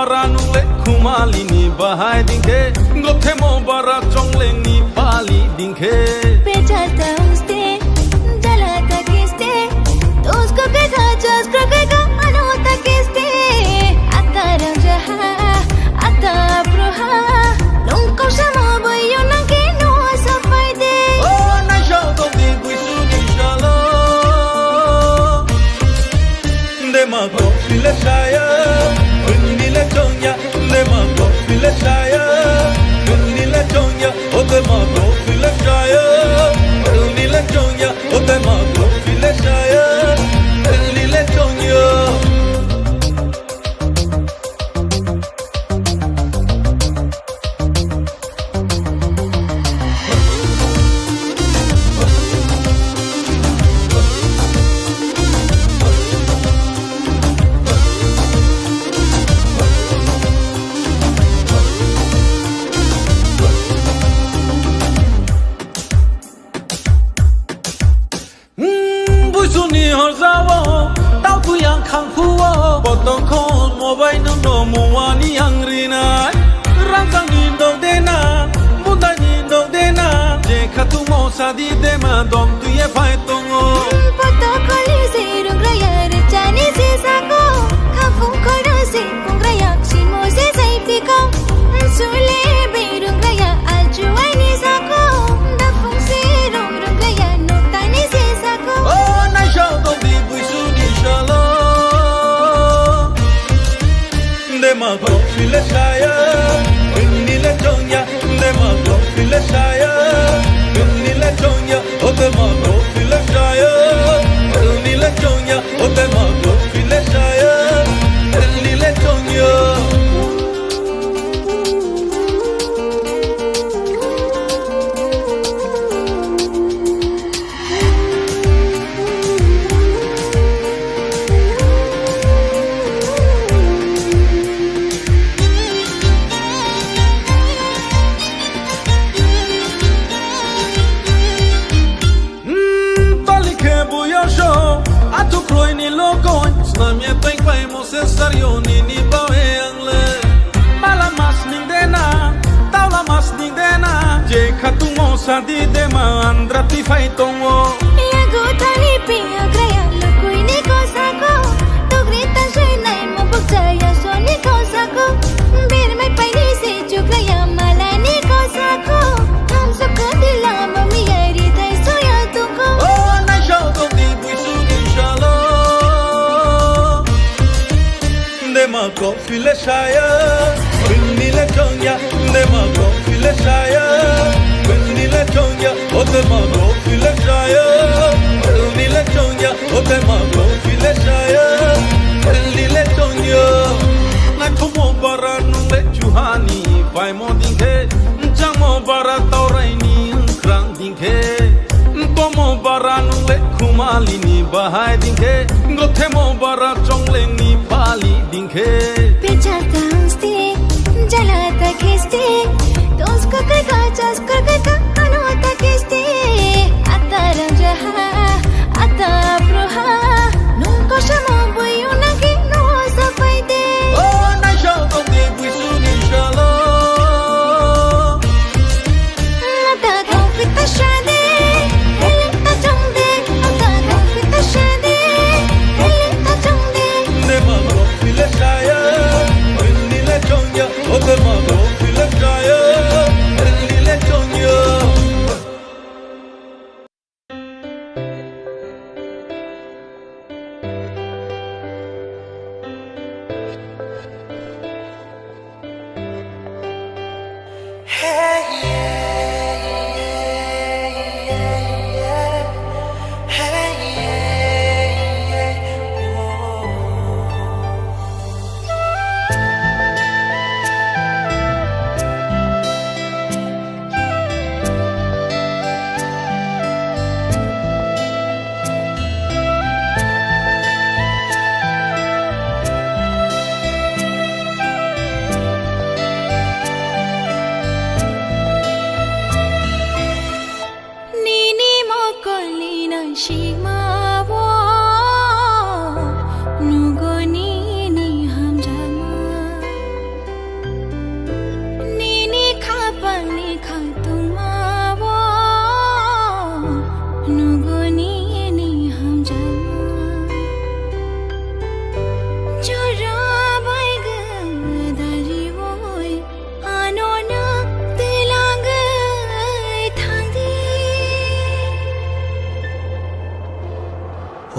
bara nule kumali ni bahai dinke Gothe mo bara chongle ni pali dinke Pechata usted, jalata kiste Dosko ke khachas krokeka anota kiste Ataram jaha, ata proha Nunca chamo boyo nanke no safai de Oh na shau to di buisu ni shalo De ma ko file shaya Unni le chonya De ma ko file shaya Unni le chonya O de ma ko file shaya Unni le chonya O de ma ko file shaya Unni le chonya Suni horzawo tao tu yang khang khuwo potong khon mobile no no muwani angrina rangsang ni dong de na munda ni dong de na je khatu mo sadi de ma dom tu ye phai tongo Poto kholi se rungraya rechani se sako Khafung khoro se kungraya shimo se saiti ko Sule be rungraya aljuai ni sako Dafung se rungraya notani se sako Oh na shau dong di buisu ni shalo De ma ko file shaya Unni le chonya De ma ko file shaya Unni le chonya O de ma ko file shaya Unni le chonya O de ma ko file shaya Unni le chonya Atu kroi ni logoy Snamie teng pai mo se sario ni bawe angle Mala mas ning dena Taula mas ning dena Je khatu mo sadi de ma andra ti fai tongo Ya gotali pia graya lokui ni ko sako To grita shenai mo bukjaya so ni ko sako Bir mai pai ni se chukraya mala ni ko sako Ham sako dila mami yari thai so ya tuko Oh na shau to di buisu ni shalo De ma ko file shaya Unni le chonya De ma ko file shaya Unni le chonya O de ma ko file shaya Unni le chonya O de ma ko file shaya Unni le chonya Na komo bara nule chuhani Vai mo dinke Chang mo bara taurai ni krang dinke Komo bara nule kumali ni bahai dinke Gothe mo bara chongle ni pali dinke Pechata usted, jalata kiste Dosko ke khachas krokeka anota kiste Ataram jaha, ata proha Nunca chamo boyo nanke no safai de Oh na shau to di buisu ni shalo Ata confita shade, hele ta chongde Ata confita shade, hele ta chongde De ma ko file shaya Unni le chonya O de ma ko file shaya Unni le chonya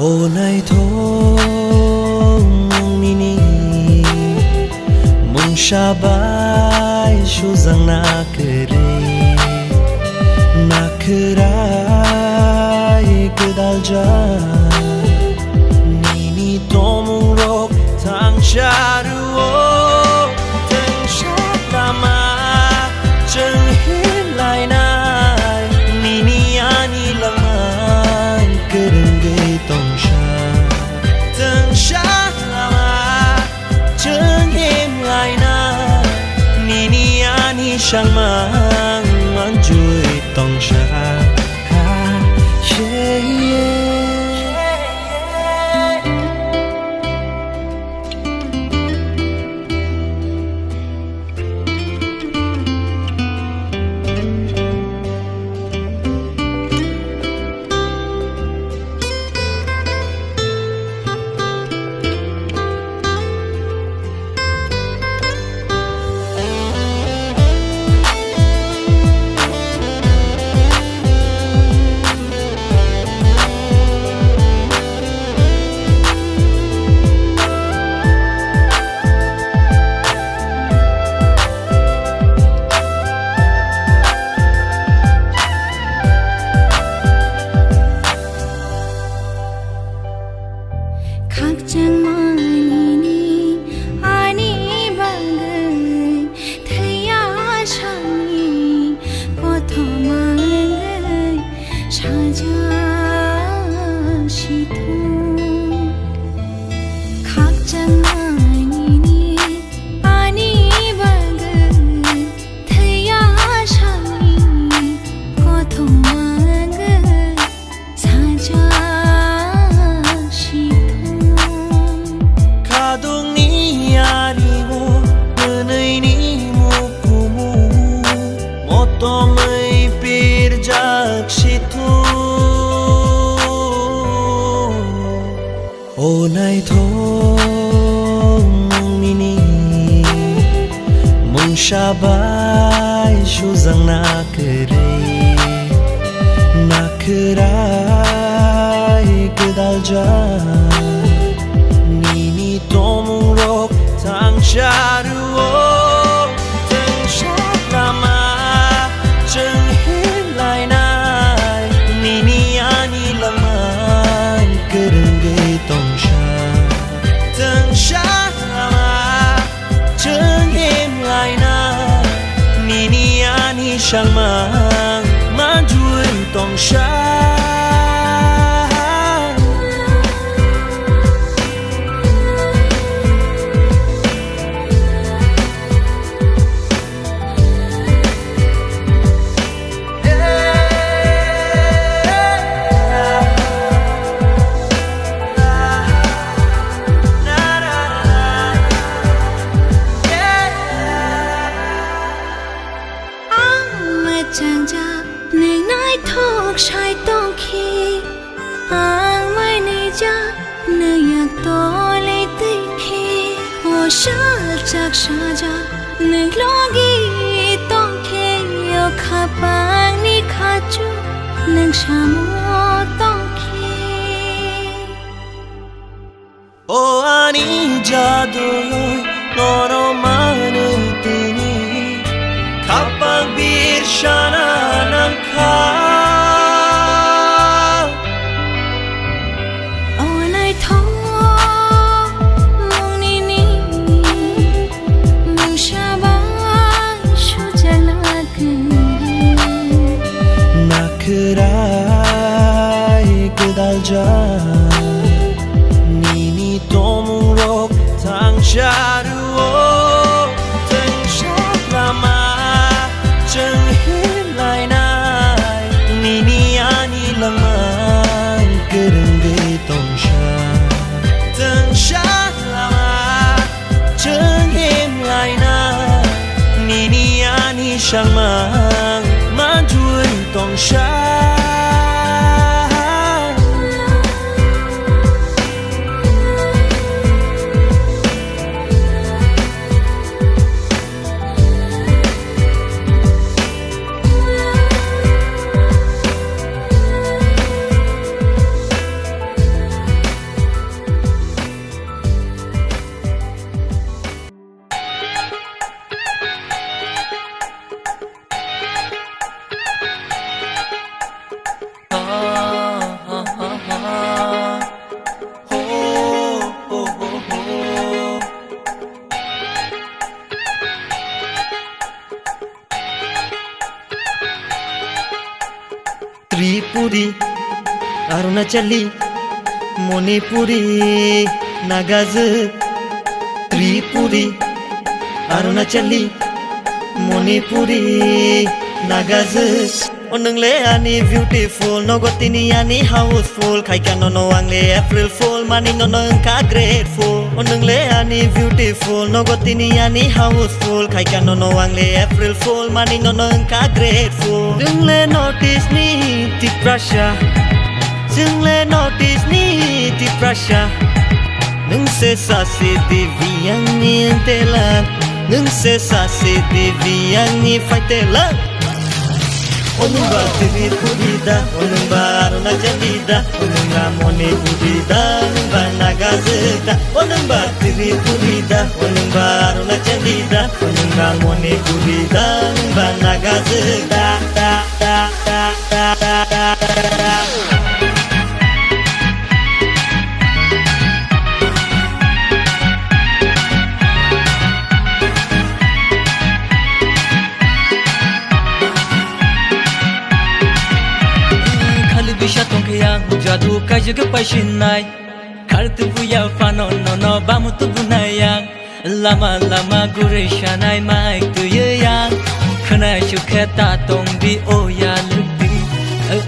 ô này thôi mong nini mong shabai shu zang na kerai kedal ja nini tomung rok thang charu teng shat lama cheng hin lai nai nini ani laman kereng ge tong sha teng shat lama cheng hin lai nai nini ani shang mang man chui tong sha ha yeah. khắc chẳng mani ani bangai thaya chani ko thomangai shaja shithu khắc chẳng mani ani bangai thaya chani ko thomangai shaja Tomai pirjak situ ô này thôi mong nini mong shabai shu zang na kerai kedal ja nini tomung rok thang charu teng shat lama cheng hin lai nai nini ani laman kereng ge tong sha teng shat lama cheng hin lai nai nini ani shang mang man chui tong sha chẳng cha nên nói thuộc sai tông khi ang mai này cha nên yak to lấy tây khi ô sa chắc sa cha nên lo gi tông khi yêu khắp bang ni khát chu nên sa mo tông khi ô ani jadu nono manu tini kapang bir shana nang kha ô này thôi mong nini mong shabai shu jala na kerai kedal ja nini tomung rok thang charu teng shat lama cheng hin lai nai nini ani laman kereng ge tong sha teng shat lama cheng hin lai nai nini ani shang mang man chui tong sha Tripuri अरुणाचली मणिपुरी नागाजो त्रिपुरी अरुणाचली मणिपुरी नागाजो नोंले आंनि beautiful नगतिनि आंनि हाउसफुल खायखानो नो आंले April fool मानिनो नोंखा grateful नोंले आंनि beautiful नगतिनि आंनि हाउसफुल खायखानो नो आंले एप्रिल फुल मानिनो नोंखा grateful जोंले नटिस नि तिप्रासा जोंले नटिस नि तिप्रासा नोंसे सासे देवी आंनि entelan नोंसे सासे देवी आंनि फाइटेला Onumba Tripurida, Onumba Arunachalida, Onumba Manipurida, Onumba Nagazeta, Onumba Tripurida, Onumba Arunachalida, Onumba Manipurida, Onumba Nagazeta, ta ta ta ta ta ta ta. Bisha tongkayang jadu kajag pasinay Kartu buya fano no no bamu tu bunayang Lama lama gure shanay maik tu yayang Kanay shuketa tong di oya lukdi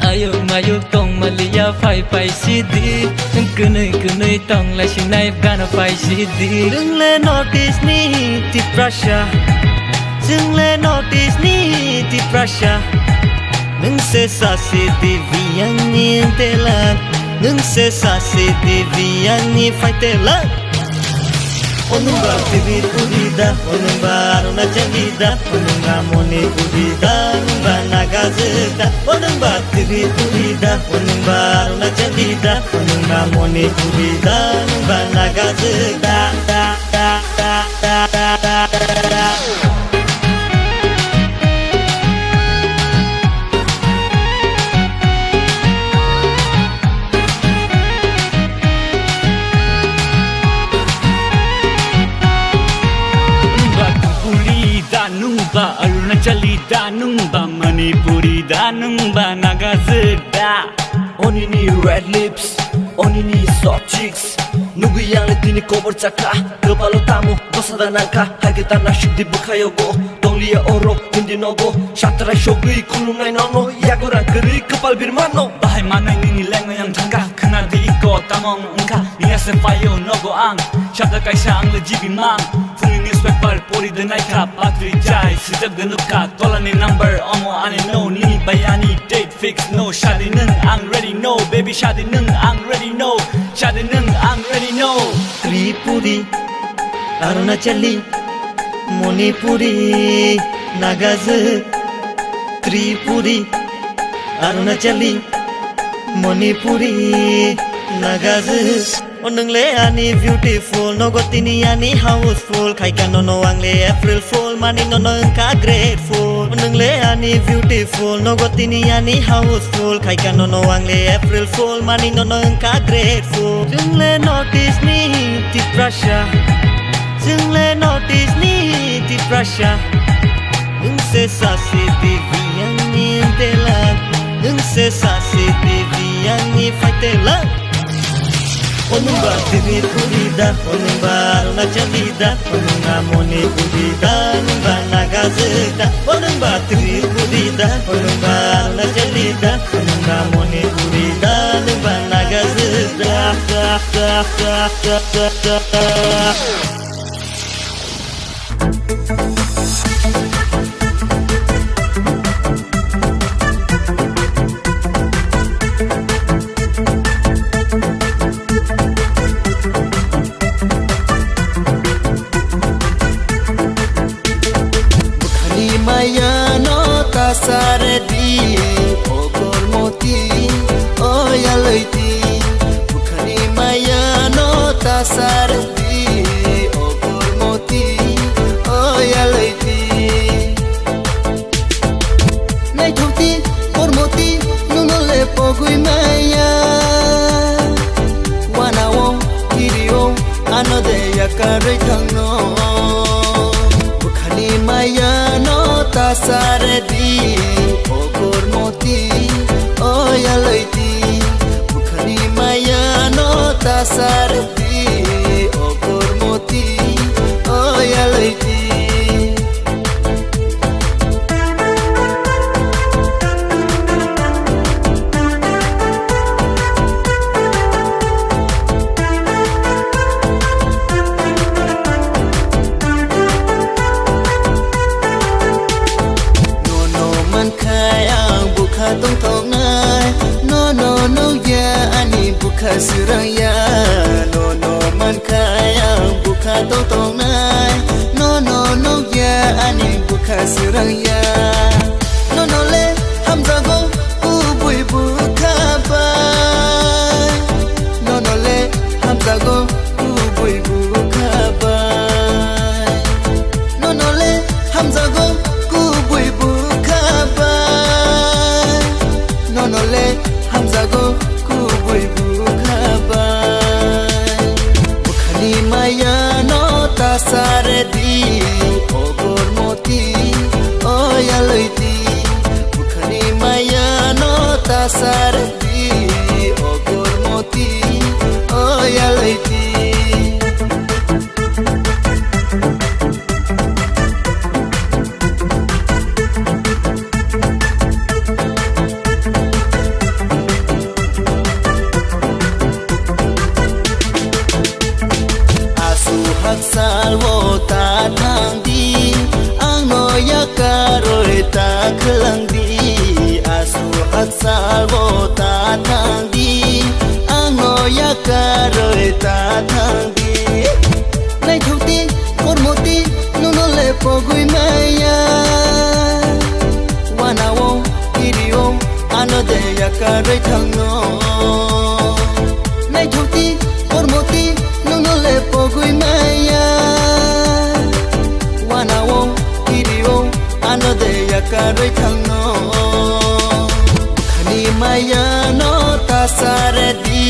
Ayok mayok tong maliya fai pai sidi Kunay kunay tong la shinay gana pai sidi Jungle notice ni tiprasha Jungle notice ni tiprasha Nungse sasi devi ani entelan Nungse sasi devi ani faitelan Onumba Tripurida, Onumba Arunachalida, Onumba Manipurida, Onumba Nagazeta, Onumba Tripurida, Onumba Arunachalida, Onumba Manipurida, Onumba Nagazeta, ta ta ta ta ta ta ta. Nungba Arunachali da nungba Manipuri da nungba Nagazeta Onini red lips, onini soft cheeks Nugu yang letini cover caka Kepala tamu, bosada nangka Hagita nasyuk dibukayogo Tonglia oro, hindi nogo Syatrai shogui kulungai nono Yagoran keri kepal birmano Bahay manay nini lengo yang tangka Kena di iko tamong engka Niya sepayo nogo ang Syabda kaisa ang lejibi mang Fungin newspaper pori denai ka Patri jai sejak denuka Tolani number omo ane no Nini bayani date fix no Shadi neng ang ready no Baby shadi neng ang ready no Shadi neng ang ready no Tripuri Arunachali Manipuri Nagazo Tripuri Arunachali Manipuri Nagazo Nungle ani beautiful nogotini ani houseful Kaikano no angle April fool manino no nka grateful Nungle ani beautiful nogotini ani houseful Kaikano no angle April fool manino no nka grateful Jungle notice ni tiprasha Jungle notice ni tiprasha Nungse sasi devi ani entelan Nungse sasi devi ani faitelan Onumba Tripurida, Onumba Arunachalida, Onumba Manipurida, Onumba Nagazeta, Onumba Tripurida, Onumba Arunachalida, Onumba Manipurida, Onumba Nagazeta. Saredi ogor moti oya loiti bukhani maya no ta saredi ogor moti oya loiti nai thoti or moti nunole pogui maya wanawo kirio anode yakarai thangno bukhani maya no ta saredi ogor moti oh ya leiti bukhani maya no tasarti okor moti oh ya leiti tong tong nai no ya ani buka suraya no man kaya buka tong tong nai no ya ani buka suraya no le hamza go bui buka ba no le hamza go bui buka ba no le hamza go bui buka ba no le hamza go kubui bukabai bukhani maya no tasaredi ogor moti oh ya leiti bukhani maya no tasaredi ogor moti oh ya leiti salvo ta thang di ang no ya karoi ta khlang di asu hat salvo ta thang di ang no ya karoi ta thang di nai thuti kor moti no le pogui maya wanawo irio ano de ya karoi thang no nai thuti kor moti no le pogui maya wanawo irio ano de yakaroi thangno bukhani maya no tasaredi